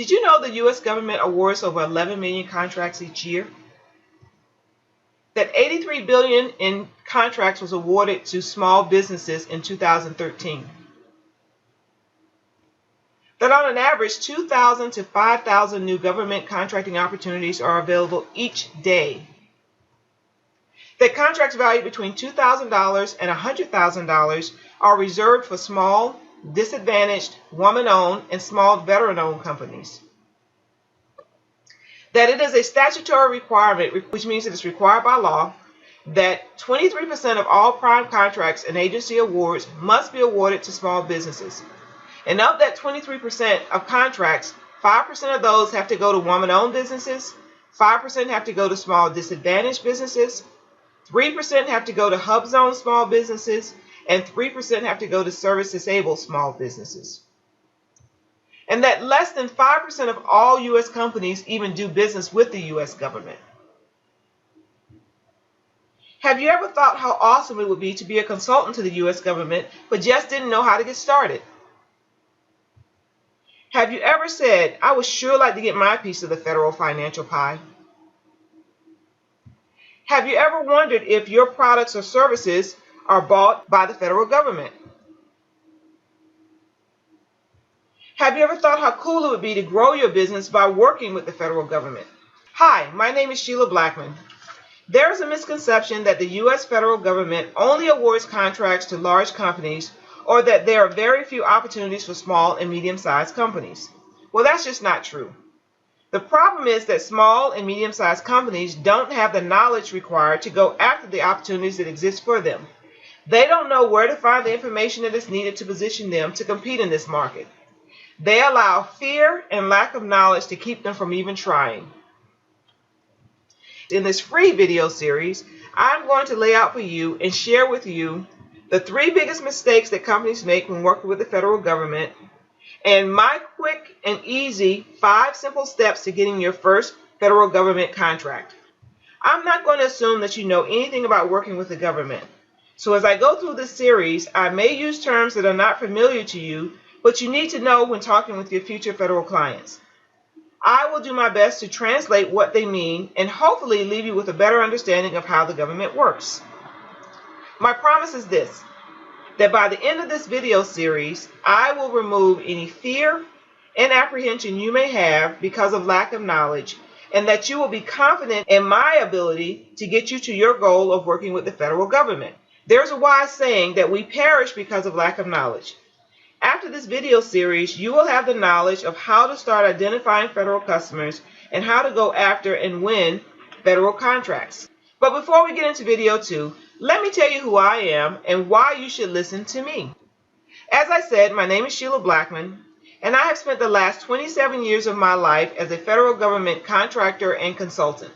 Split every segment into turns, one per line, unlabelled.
Did you know the U.S. government awards over 11 million contracts each year? That 83 billion in contracts was awarded to small businesses in 2013. That on an average, 2,000 to 5,000 new government contracting opportunities are available each day. That contracts valued between $2,000 and $100,000 are reserved for small, disadvantaged, woman-owned, and small veteran-owned companies. That it is a statutory requirement, which means it is required by law, that 23% of all prime contracts and agency awards must be awarded to small businesses. And of that 23% of contracts, 5% of those have to go to woman-owned businesses, 5% have to go to small disadvantaged businesses, 3% have to go to hub zone small businesses, and 3% have to go to service-disabled small businesses. And that less than 5% of all U.S. companies even do business with the U.S. government. Have you ever thought how awesome it would be to be a consultant to the U.S. government, but just didn't know how to get started? Have you ever said, I would sure like to get my piece of the federal financial pie? Have you ever wondered if your products or services are bought by the federal government? Have you ever thought how cool it would be to grow your business by working with the federal government? Hi, my name is Sheila Blackman. There is a misconception that the U.S. federal government only awards contracts to large companies, or that there are very few opportunities for small and medium-sized companies. Well, that's just not true. The problem is that small and medium-sized companies don't have the knowledge required to go after the opportunities that exist for them. They don't know where to find the information that is needed to position them to compete in this market. They allow fear and lack of knowledge to keep them from even trying. In this free video series, I'm going to lay out for you and share with you the 3 biggest mistakes that companies make when working with the federal government, and my quick and easy 5 simple steps to getting your first federal government contract. I'm not going to assume that you know anything about working with the government. So as I go through this series, I may use terms that are not familiar to you, but you need to know when talking with your future federal clients. I will do my best to translate what they mean and hopefully leave you with a better understanding of how the government works. My promise is this, that by the end of this video series, I will remove any fear and apprehension you may have because of lack of knowledge, and that you will be confident in my ability to get you to your goal of working with the federal government. There's a wise saying that we perish because of lack of knowledge. After this video series, you will have the knowledge of how to start identifying federal customers and how to go after and win federal contracts. But before we get into video 2, let me tell you who I am and why you should listen to me. As I said, my name is Sheila Blackman, and I have spent the last 27 years of my life as a federal government contractor and consultant.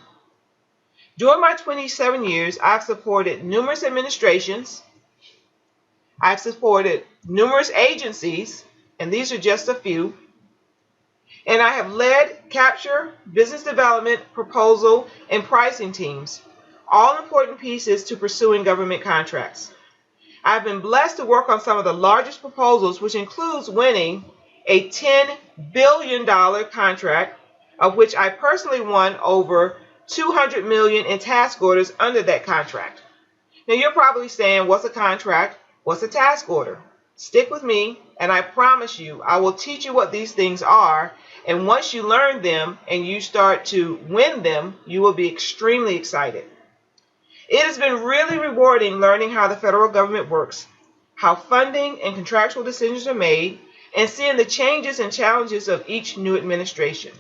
During my 27 years, I've supported numerous administrations, I've supported numerous agencies, and these are just a few, and I have led capture, business development, proposal, and pricing teams, all important pieces to pursuing government contracts. I've been blessed to work on some of the largest proposals, which includes winning a $10 billion contract, of which I personally won over $200 million in task orders under that contract. Now you're probably saying, what's a contract? What's a task order? Stick with me, and I promise you, I will teach you what these things are, and once you learn them and you start to win them, you will be extremely excited. It has been really rewarding learning how the federal government works, how funding and contractual decisions are made, and seeing the changes and challenges of each new administration.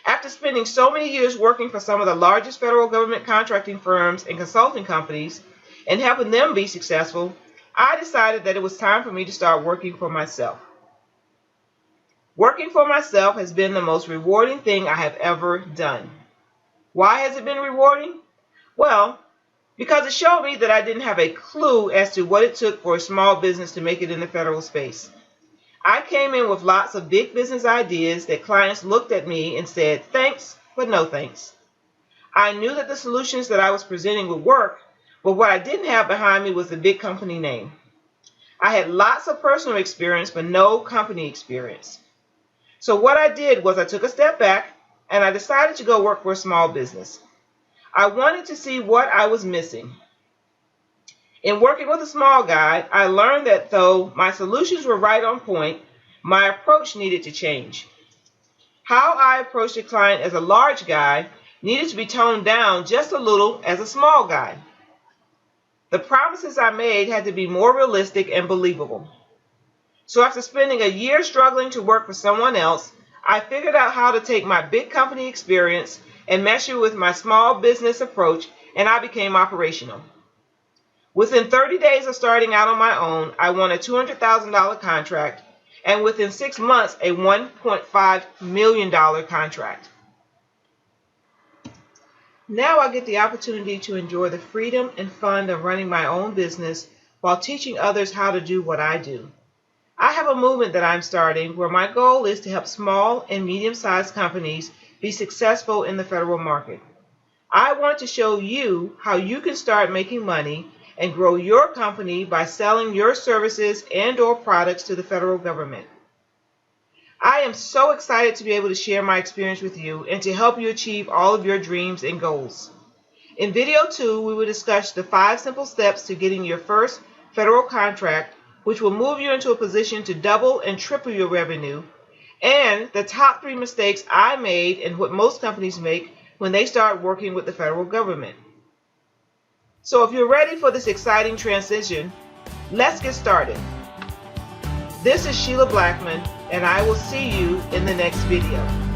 After spending so many years working for some of the largest federal government contracting firms and consulting companies and helping them be successful, I decided that it was time for me to start working for myself. Working for myself has been the most rewarding thing I have ever done. Why has it been rewarding? Well, because it showed me that I didn't have a clue as to what it took for a small business to make it in the federal space. I came in with lots of big business ideas that clients looked at me and said, thanks, but no thanks. I knew that the solutions that I was presenting would work, but what I didn't have behind me was the big company name. I had lots of personal experience, but no company experience. So what I did was I took a step back and I decided to go work for a small business. I wanted to see what I was missing. In working with a small guy, I learned that though my solutions were right on point, my approach needed to change. How I approached a client as a large guy needed to be toned down just a little as a small guy. The promises I made had to be more realistic and believable. So after spending a year struggling to work for someone else, I figured out how to take my big company experience and mesh it with my small business approach, and I became operational. Within 30 days of starting out on my own, I won a $200,000 contract, and within 6 months, a $1.5 million contract. Now I get the opportunity to enjoy the freedom and fun of running my own business while teaching others how to do what I do. I have a movement that I'm starting where my goal is to help small and medium-sized companies be successful in the federal market. I want to show you how you can start making money and grow your company by selling your services and/or products to the federal government. I am so excited to be able to share my experience with you and to help you achieve all of your dreams and goals. In video 2, we will discuss the 5 simple steps to getting your first federal contract, which will move you into a position to double and triple your revenue, and the top 3 mistakes I made and what most companies make when they start working with the federal government. So if you're ready for this exciting transition, let's get started. This is Sheila Blackman, and I will see you in the next video.